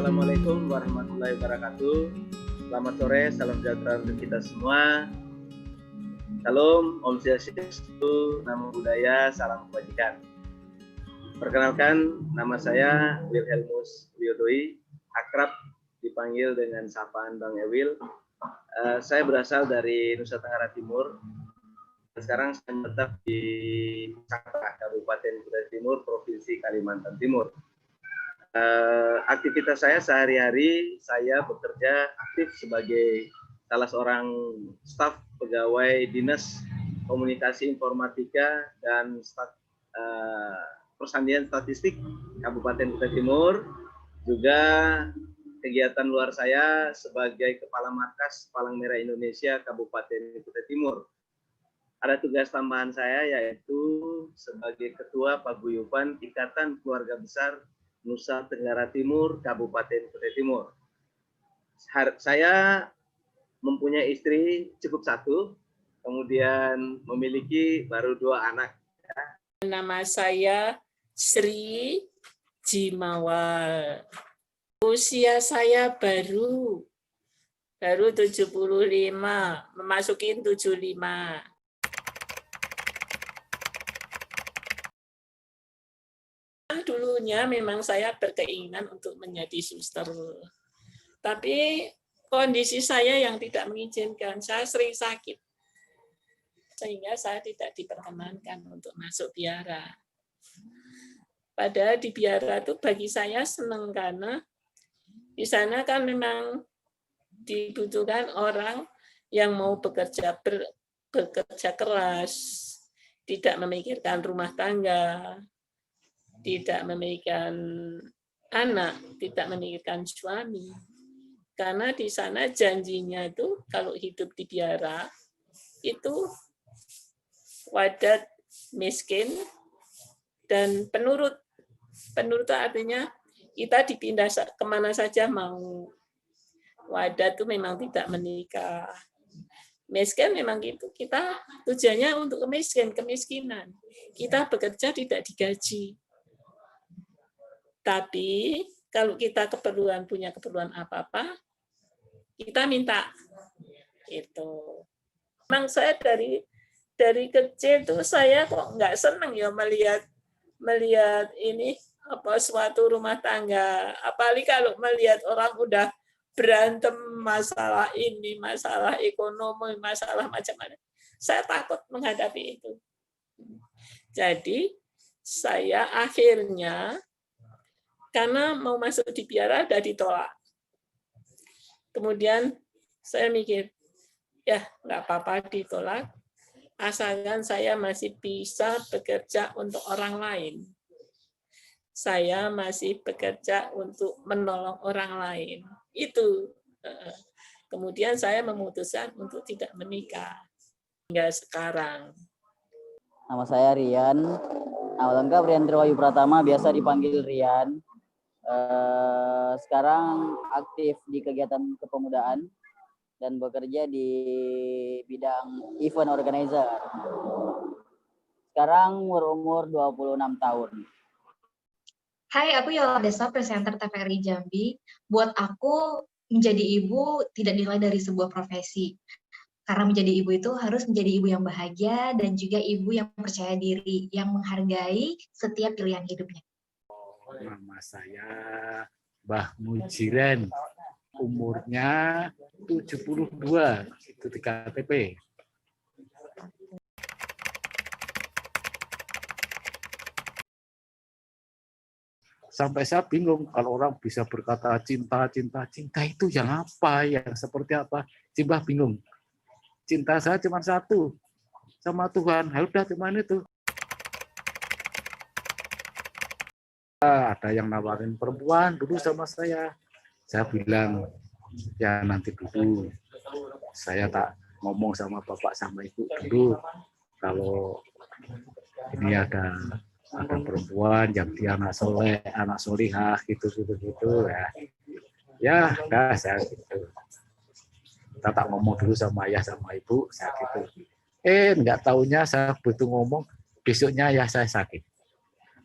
Assalamualaikum warahmatullahi wabarakatuh. Selamat sore, salam sejahtera untuk kita semua. Salam, Om Swastiastu, Namo Buddhaya, salam kebajikan. Perkenalkan, nama saya Wilhelmus Wiodoi, akrab dipanggil dengan sapaan Bang Ewil. Saya berasal dari Nusa Tenggara Timur. Sekarang saya menetap di Saka, Kabupaten Kutai Timur, Provinsi Kalimantan Timur. Aktivitas saya sehari-hari, saya bekerja aktif sebagai salah seorang staf pegawai Dinas Komunikasi Informatika dan Persandian Statistik Kabupaten Kutai Timur. Juga kegiatan luar saya sebagai Kepala Markas Palang Merah Indonesia Kabupaten Kutai Timur. Ada tugas tambahan saya yaitu sebagai Ketua Paguyuban Ikatan Keluarga Besar Nusa Tenggara Timur, Kabupaten Kutai Timur. Saya mempunyai istri cukup satu, kemudian memiliki baru 2 anak. Nama saya Sri Jimawal. Usia saya baru 75, memasukin 75. Dulunya memang saya berkeinginan untuk menjadi suster. Tapi kondisi saya yang tidak mengizinkan, saya sering sakit. Sehingga saya tidak diperkenankan untuk masuk biara. Padahal di biara itu bagi saya senang karena di sana kan memang dibutuhkan orang yang mau bekerja keras, tidak memikirkan rumah tangga, tidak memikirkan anak, tidak memikirkan suami. Karena di sana janjinya itu kalau hidup di biara itu wadat, miskin, dan penurut. Penurut artinya kita dipindah kemana saja mau. Wadat itu memang tidak menikah. Miskin memang gitu. Kita tujuannya untuk kemiskinan. Kita bekerja tidak digaji. Tapi kalau kita punya keperluan apa-apa, kita minta. Itu. Memang saya dari kecil tuh saya kok nggak senang ya melihat ini suatu rumah tangga. Apalagi kalau melihat orang udah berantem masalah ini, masalah ekonomi, masalah macam-macam. Saya takut menghadapi itu. Jadi saya akhirnya karena mau masuk di biara udah ditolak. Kemudian saya mikir, ya nggak apa-apa ditolak, asalkan saya masih bisa bekerja untuk orang lain. Saya masih bekerja untuk menolong orang lain. Itu. Kemudian saya memutuskan untuk tidak menikah hingga sekarang. Nama saya Rian. Nama lengkap Rian Triwayu Pratama, biasa dipanggil Rian. Sekarang aktif di kegiatan kepemudaan dan bekerja di bidang event organizer. Sekarang berumur 26 tahun. Hai, aku Yolanda Desa, presenter TVRI Jambi. Buat aku, menjadi ibu tidak dinilai dari sebuah profesi. Karena menjadi ibu itu harus menjadi ibu yang bahagia dan juga ibu yang percaya diri, yang menghargai setiap pilihan hidupnya. Nama saya Mbah Mujiren, umurnya 72, itu di KTP. Sampai saya bingung kalau orang bisa berkata cinta itu yang apa, yang seperti apa. Mbah bingung. Cinta saya cuma satu, sama Tuhan. Udah cuma itu. Ada yang nawarin perempuan dulu sama saya. Saya bilang, ya nanti dulu. Saya tak ngomong sama bapak sama ibu dulu. Kalau ini ada perempuan yang dia anak soleh, anak solihah, gitu ya dah saya gitu. Kita tak ngomong dulu sama ayah sama ibu, saya gitu. Nggak taunya saya butuh ngomong, besoknya ayah saya sakit.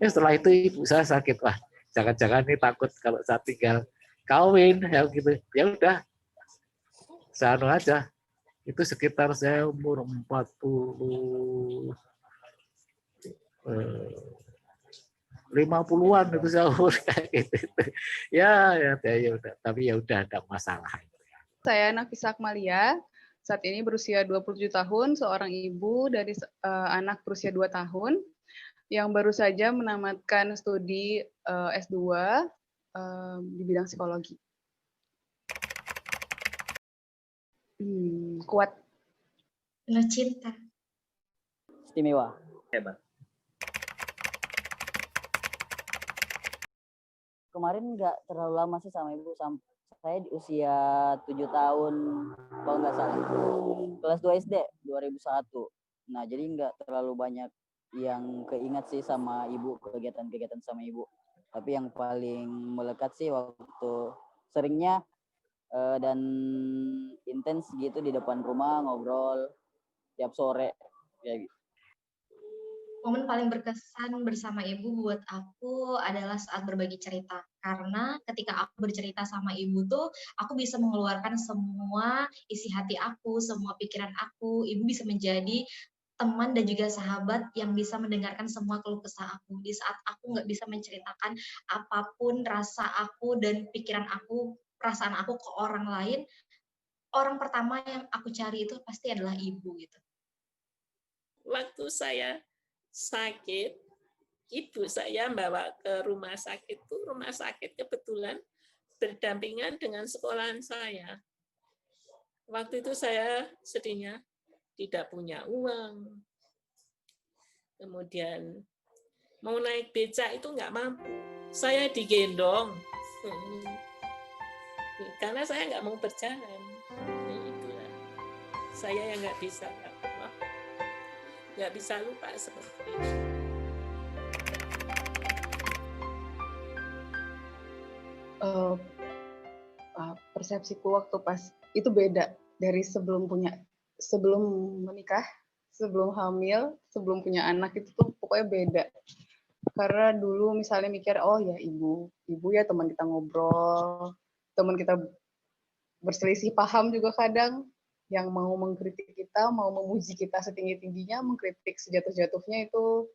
Setelah itu ibu saya sakit. Wah, jangan-jangan ini takut kalau saya tinggal kawin ya gitu. Ya udah, saya aja. Itu sekitar saya umur 50-an itu saya umur kayak gitu. Ya udah, tapi ya udah ada masalah. Saya Nafisa Akmalia, saat ini berusia 27 tahun, seorang ibu dari anak berusia 2 tahun yang baru saja menamatkan studi S2 di bidang psikologi. Kuat. Penuh cinta. Istimewa. Hebat. Kemarin nggak terlalu lama sih sama ibu. Saya di usia 7 tahun, kalau nggak salah. Kelas 2 SD, 2001. Nah, jadi nggak terlalu banyak yang keingat sih sama ibu, kegiatan-kegiatan sama ibu. Tapi yang paling melekat sih waktu seringnya dan intens gitu di depan rumah ngobrol tiap sore kayak gitu. Momen paling berkesan bersama ibu buat aku adalah saat berbagi cerita. Karena ketika aku bercerita sama ibu tuh, aku bisa mengeluarkan semua isi hati aku, semua pikiran aku. Ibu bisa menjadi teman dan juga sahabat yang bisa mendengarkan semua keluh kesah aku. Di saat aku nggak bisa menceritakan apapun rasa aku dan pikiran aku, perasaan aku ke orang lain, orang pertama yang aku cari itu pasti adalah ibu gitu. Waktu saya sakit, ibu saya bawa ke rumah sakit tuh, rumah sakit kebetulan berdampingan dengan sekolahan saya. Waktu itu saya sedihnya tidak punya uang, kemudian mau naik becak itu nggak mampu, saya digendong karena saya nggak mau berjalan. Itulah saya yang nggak bisa lupa seperti itu. Persepsiku waktu pas itu beda dari sebelum menikah, sebelum hamil, sebelum punya anak, itu tuh pokoknya beda. Karena dulu misalnya mikir, oh ya ibu ya teman kita ngobrol, teman kita berselisih paham juga kadang, yang mau mengkritik kita, mau memuji kita setinggi-tingginya, mengkritik sejatuh-jatuhnya itu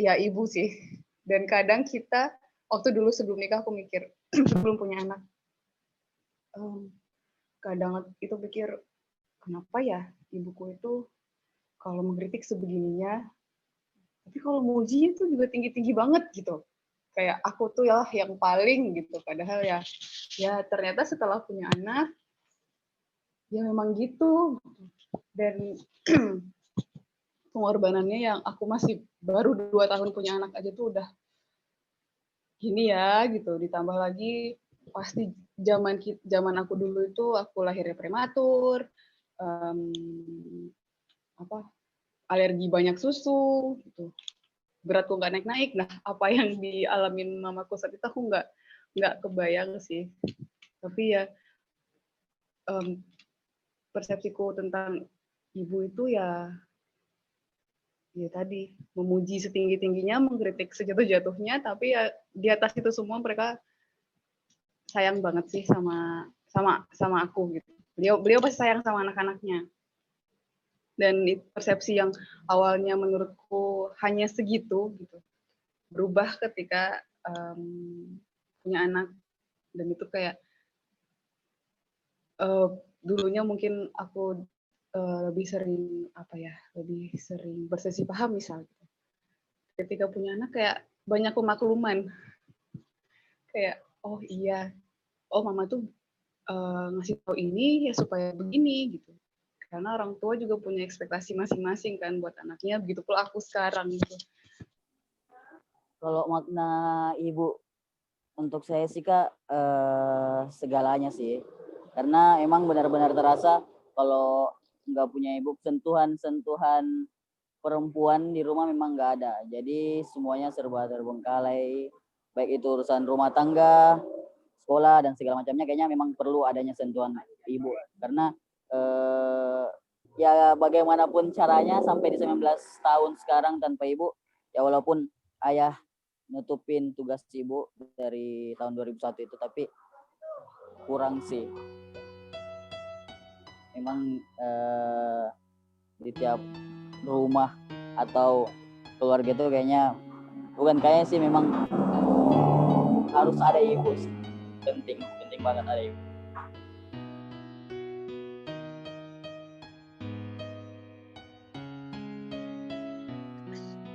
ya ibu sih. Dan kadang kita, waktu dulu sebelum nikah aku mikir, sebelum punya anak, kadang itu pikir, kenapa ya ibuku itu kalau mengkritik sebegininya, tapi kalau muji itu juga tinggi-tinggi banget gitu. Kayak aku tuh ya yang paling gitu. Padahal ya ternyata setelah punya anak, ya memang gitu. Dan pengorbanannya yang aku masih baru 2 tahun punya anak aja tuh udah gini ya gitu. Ditambah lagi pasti zaman aku dulu itu aku lahirnya prematur, alergi banyak susu gitu. Beratku nggak naik-naik. Nah, apa yang dialamin mamaku saat itu aku nggak kebayang sih. Tapi ya persepsiku tentang ibu itu ya tadi memuji setinggi-tingginya, mengkritik sejatuh-jatuhnya, tapi ya di atas itu semua mereka sayang banget sih sama aku gitu. Beliau pasti sayang sama anak-anaknya. Dan persepsi yang awalnya menurutku hanya segitu gitu, berubah ketika punya anak. Dan itu kayak dulunya mungkin aku lebih sering berselisih paham misalnya. Ketika punya anak kayak banyak pemakluman. Kayak oh iya, oh mama tuh ngasih tahu ini ya supaya begini gitu. Karena orang tua juga punya ekspektasi masing-masing kan buat anaknya, begitu pula aku sekarang gitu. Kalau makna ibu untuk saya sih Kak, segalanya sih. Karena emang benar-benar terasa kalau nggak punya ibu, sentuhan perempuan di rumah memang nggak ada. Jadi semuanya serba terbengkalai, baik itu urusan rumah tangga, sekolah, dan segala macamnya, kayaknya memang perlu adanya sentuhan ibu. Karena ya bagaimanapun caranya sampai di 19 tahun sekarang tanpa ibu, ya walaupun ayah nutupin tugas ibu dari tahun 2001 itu, tapi kurang sih. Memang di tiap rumah atau keluarga itu kayaknya sih, memang harus ada ibu sih. Penting banget ada ibu.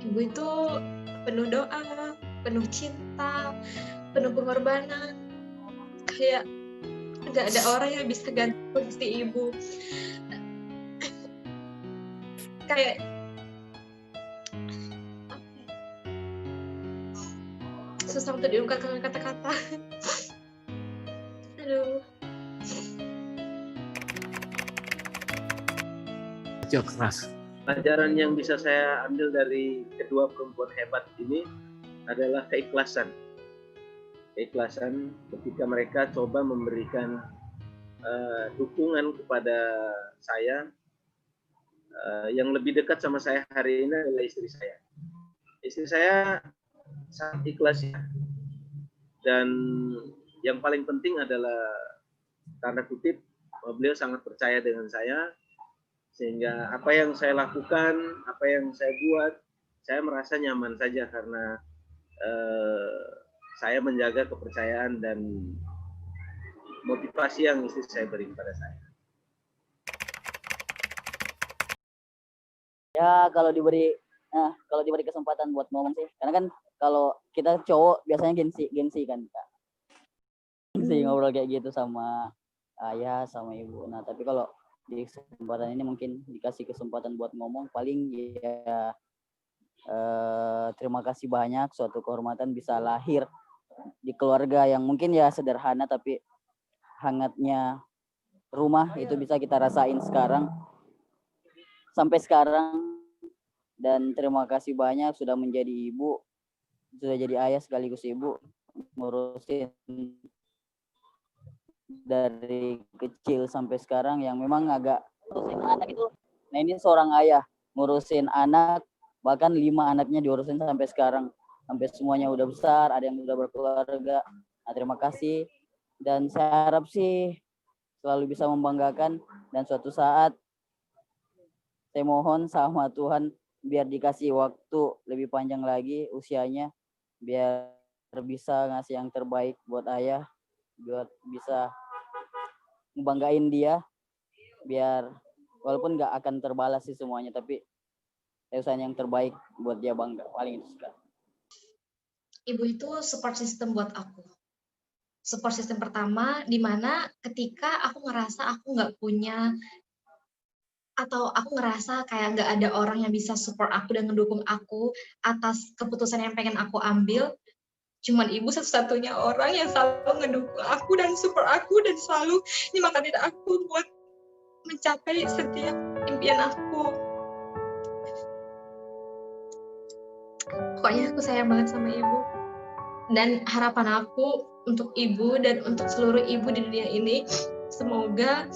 Ibu itu penuh doa, penuh cinta, penuh pengorbanan. Kayak nggak ada orang yang bisa ganti posisi ibu. Kayak susah untuk diungkapkan kata-kata. Aduh. Kerja keras. Pelajaran yang bisa saya ambil dari kedua perempuan hebat ini adalah keikhlasan. Keikhlasan ketika mereka coba memberikan dukungan kepada saya. Yang lebih dekat sama saya hari ini adalah istri saya. Istri saya sangat ikhlas, dan yang paling penting adalah tanda kutip beliau sangat percaya dengan saya, sehingga apa yang saya lakukan, apa yang saya buat, saya merasa nyaman saja karena saya menjaga kepercayaan dan motivasi yang istri saya beri kepada saya. Ya kalau diberi kesempatan buat ngomong sih, karena kan kalau kita cowok biasanya gengsi kan Kak. Gengsi ngobrol kayak gitu sama ayah sama ibu. Nah tapi kalau di kesempatan ini mungkin dikasih kesempatan buat ngomong, paling ya terima kasih banyak, suatu kehormatan bisa lahir di keluarga yang mungkin ya sederhana, tapi hangatnya rumah itu bisa kita rasain sampai sekarang. Dan terima kasih banyak sudah menjadi ibu, sudah jadi ayah sekaligus ibu, ngurusin dari kecil sampai sekarang, yang memang agak ngurusin anak itu. Nah ini seorang ayah ngurusin anak, bahkan 5 anaknya diurusin sampai sekarang, sampai semuanya udah besar, ada yang udah berkeluarga. Nah terima kasih, dan saya harap sih selalu bisa membanggakan, dan suatu saat saya mohon sama Tuhan biar dikasih waktu lebih panjang lagi usianya, biar bisa ngasih yang terbaik buat ayah, biar bisa ngebanggain dia, biar walaupun nggak akan terbalas sih semuanya, tapi saya usahain yang terbaik buat dia bangga, paling itu sekali. Ibu itu support system buat aku. Support system pertama, di mana ketika aku ngerasa aku nggak punya, atau aku ngerasa kayak nggak ada orang yang bisa support aku dan mendukung aku atas keputusan yang pengen aku ambil, cuman ibu satu-satunya orang yang selalu ngedukung aku dan support aku dan selalu nyemangatin aku buat mencapai setiap impian aku. Pokoknya aku sayang banget sama ibu. Dan harapan aku untuk ibu dan untuk seluruh ibu di dunia ini, semoga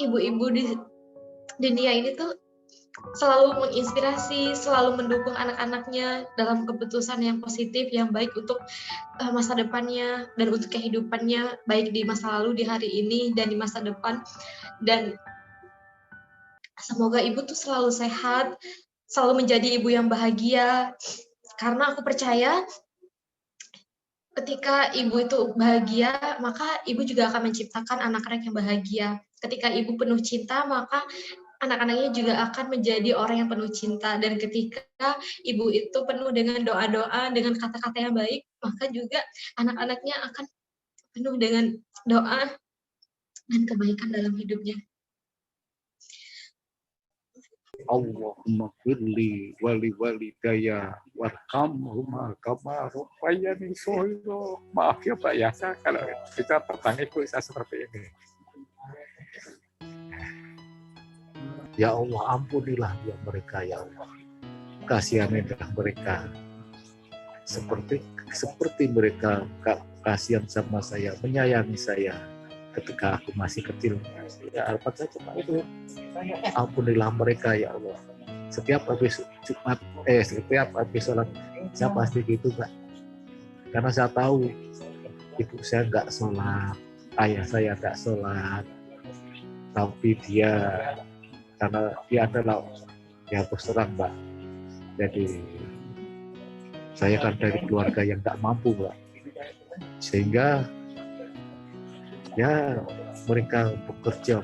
ibu-ibu di dunia ini tuh selalu menginspirasi, selalu mendukung anak-anaknya dalam keputusan yang positif, yang baik untuk masa depannya dan untuk kehidupannya, baik di masa lalu, di hari ini, dan di masa depan. Dan semoga ibu tuh selalu sehat, selalu menjadi ibu yang bahagia, karena aku percaya ketika ibu itu bahagia, maka ibu juga akan menciptakan anak-anak yang bahagia. Ketika ibu penuh cinta, maka anak-anaknya juga akan menjadi orang yang penuh cinta. Dan ketika ibu itu penuh dengan doa-doa, dengan kata-kata yang baik, maka juga anak-anaknya akan penuh dengan doa dan kebaikan dalam hidupnya. Allahumma firli wali walidaya warhamhuma kama rabbayani shaghira. Maaf ya Pak ya, kalau kita tentang itu saya seperti ini. Ya Allah, ampunilah dia mereka ya Allah. Kasihanilah mereka. Seperti mereka kasihan sama saya, menyayangi saya ketika aku masih kecil. Ya harapan saya cuma itu. Ampunilah mereka ya Allah. Setiap habis Jumat, setiap habis sholat, saya pasti gitu Pak. Karena saya tahu ibu saya nggak sholat, ayah saya tak sholat, tapi dia karena dia adalah ya terus terang Mbak, jadi saya kan dari keluarga yang tak mampu Mbak, sehingga ya mereka bekerja.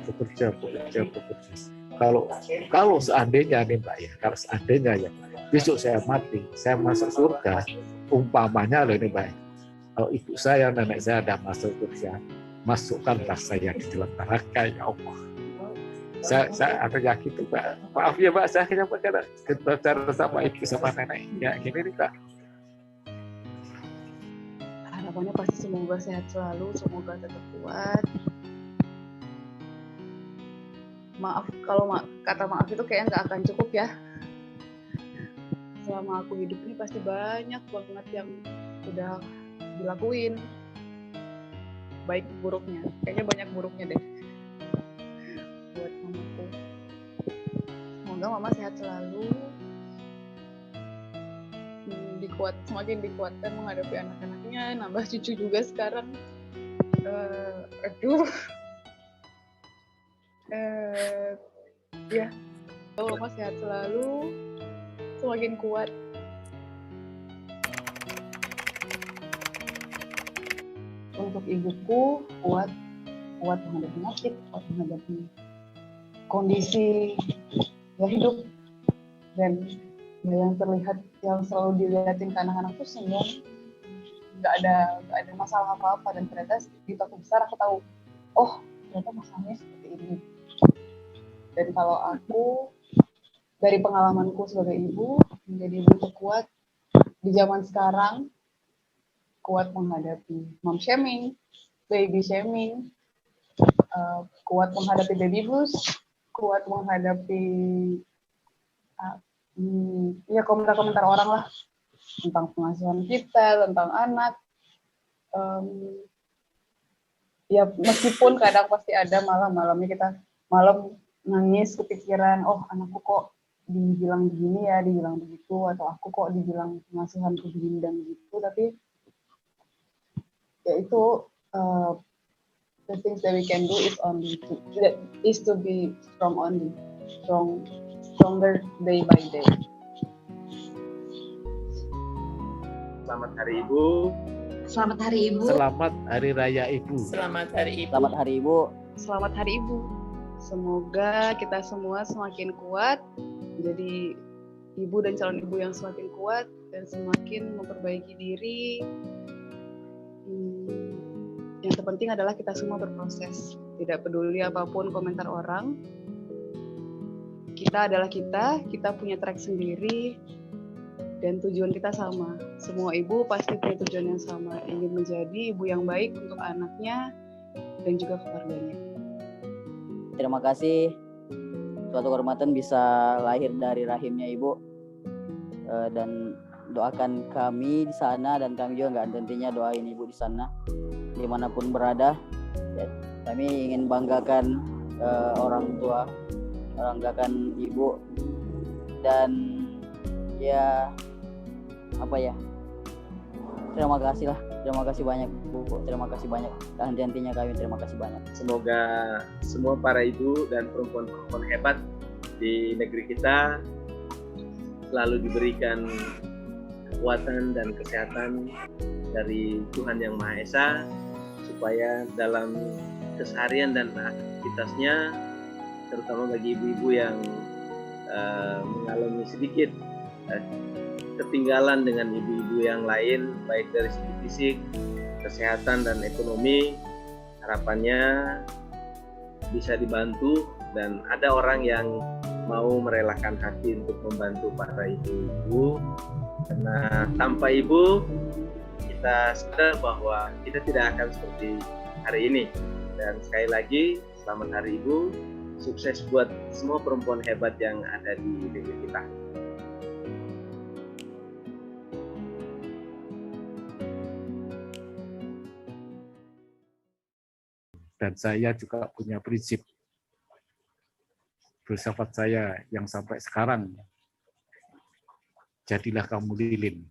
Kalau seandainya nih Mbak ya, kalau seandainya ya besok saya mati, saya masuk surga, umpamanya loh ini Mbak, kalau ibu saya, nenek saya ada masuk surga, masukkanlah saya di dalam neraka ya Allah. Saya ada yakin tuh Mbak. Maaf ya Mbak, saya hanya bicara sama ibu sama nenek ya gini nih Mbak. Harapannya pasti semoga sehat selalu, semoga tetap kuat. Maaf kalau kata maaf itu kayaknya nggak akan cukup ya. Selama aku hidup ini pasti banyak banget yang udah dilakuin, baik buruknya. Kayaknya banyak buruknya deh buat mamaku. Semoga mama sehat selalu, semakin dikuatkan menghadapi anak-anaknya, nambah cucu juga sekarang. Ya, mama sehat selalu, semakin kuat. Untuk ibuku kuat menghadapi penyakit, kuat menghadapi kondisi hidup, dan yang terlihat, yang selalu dilihatin ke anak-anak tuh senyum, nggak ada masalah apa-apa, dan ternyata di aku besar aku tahu, oh ternyata masalahnya seperti ini. Dan kalau aku dari pengalamanku sebagai ibu, menjadi ibu terkuat di zaman sekarang, kuat menghadapi mom shaming, baby shaming, kuat menghadapi baby blues, kuat menghadapi komentar-komentar orang lah tentang pengasuhan kita, tentang anak. Ya meskipun kadang pasti ada malam-malamnya kita nangis kepikiran, oh anakku kok dibilang begini ya, dibilang begitu, atau aku kok dibilang pengasuhanku begini dan begitu, tapi ya itu the things that we can do is to be stronger day by day. Selamat Hari Ibu. Selamat Hari Ibu. Selamat Hari Raya Ibu. Selamat Hari Ibu. Selamat Hari Ibu. Selamat Hari Ibu. Semoga kita semua semakin kuat, menjadi ibu dan calon ibu yang semakin kuat dan semakin memperbaiki diri. Yang terpenting adalah kita semua berproses, tidak peduli apapun komentar orang. Kita adalah kita punya track sendiri, dan tujuan kita sama. Semua ibu pasti punya tujuan yang sama, ingin menjadi ibu yang baik untuk anaknya dan juga keluarganya. Terima kasih, suatu kehormatan bisa lahir dari rahimnya Ibu, dan doakan kami di sana, dan kami juga nggak hentinya doain Ibu di sana dimanapun berada. Ya, kami ingin banggakan orang tua, banggakan Ibu, dan ya terima kasih lah. Terima kasih banyak Bu, terima kasih banyak, henti-hentinya kami terima kasih banyak. Semoga semua para ibu dan perempuan-perempuan hebat di negeri kita selalu diberikan kekuatan dan kesehatan dari Tuhan Yang Maha Esa, supaya dalam keseharian dan aktivitasnya, terutama bagi ibu-ibu yang mengalami sedikit ketinggalan dengan ibu-ibu yang lain, baik dari segi fisik, kesehatan, dan ekonomi, harapannya bisa dibantu, dan ada orang yang mau merelakan hati untuk membantu para ibu-ibu, karena tanpa ibu kita sadar bahwa kita tidak akan seperti hari ini. Dan sekali lagi selamat Hari Ibu, sukses buat semua perempuan hebat yang ada di negeri kita. Dan saya juga punya prinsip filsafat saya yang sampai sekarang, jadilah kamu lilin,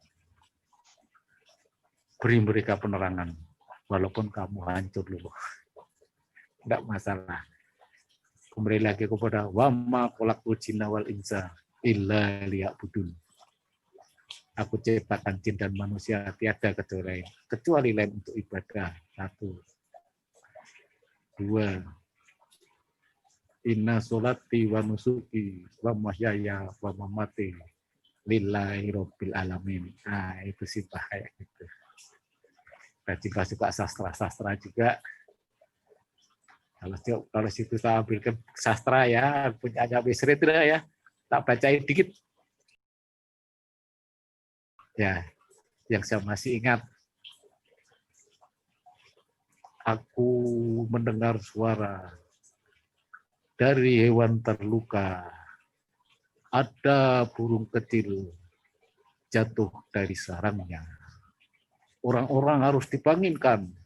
beri mereka penerangan walaupun kamu hancur dulu. Tidak masalah. Kembali lagi kepada wama khalaqtul jinna wal insa illa liya'budun. Aku ciptakan jin dan manusia tiada kecuali lain untuk ibadah. 1. 2. Inna sholati wa nusuki wa mahyaya wa mamati lillahi rabbil alamin. Nah, itu sih kayak gitu. Jika suka sastra juga. Kalau situ saya ambilkan sastra ya, punyanya Bisri itu ya, tak bacain dikit. Ya, yang saya masih ingat, aku mendengar suara dari hewan terluka. Ada burung kecil jatuh dari sarangnya. Orang-orang harus dibangunkan.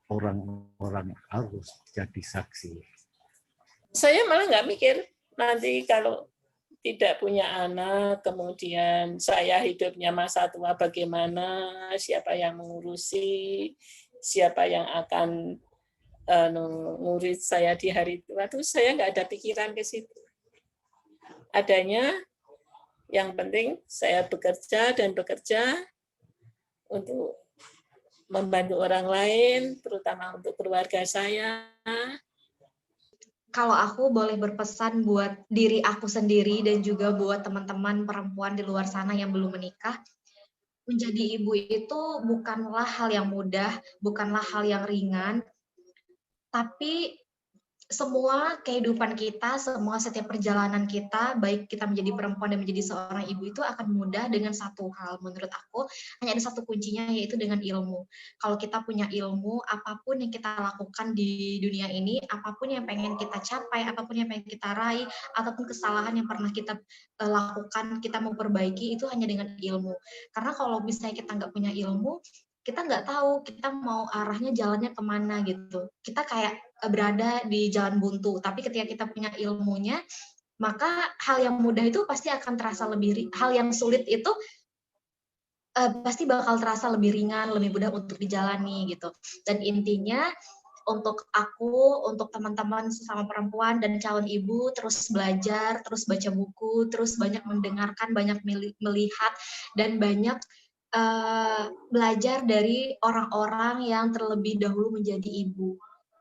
Orang-orang harus jadi saksi. Saya malah nggak mikir nanti kalau tidak punya anak, kemudian saya hidupnya masa tua bagaimana, siapa yang mengurusi, siapa yang akan ngurus saya di hari tua, itu saya nggak ada pikiran ke situ. Adanya yang penting saya bekerja untuk membantu orang lain, terutama untuk keluarga saya. Kalau aku boleh berpesan buat diri aku sendiri dan juga buat teman-teman perempuan di luar sana yang belum menikah, menjadi ibu itu bukanlah hal yang mudah, bukanlah hal yang ringan, tapi semua kehidupan kita, semua setiap perjalanan kita, baik kita menjadi perempuan dan menjadi seorang ibu itu akan mudah dengan satu hal. Menurut aku, hanya ada satu kuncinya, yaitu dengan ilmu. Kalau kita punya ilmu, apapun yang kita lakukan di dunia ini, apapun yang pengen kita capai, apapun yang pengen kita raih, ataupun kesalahan yang pernah kita lakukan, kita mau perbaiki, itu hanya dengan ilmu. Karena kalau misalnya kita nggak punya ilmu, kita nggak tahu kita mau arahnya jalannya kemana gitu. Kita kayak berada di jalan buntu, tapi ketika kita punya ilmunya, maka hal yang mudah itu pasti akan terasa hal yang sulit itu pasti bakal terasa lebih ringan, lebih mudah untuk dijalani gitu. Dan intinya untuk aku, untuk teman-teman sesama perempuan dan calon ibu, terus belajar, terus baca buku, terus banyak mendengarkan, banyak melihat, dan banyak belajar dari orang-orang yang terlebih dahulu menjadi ibu.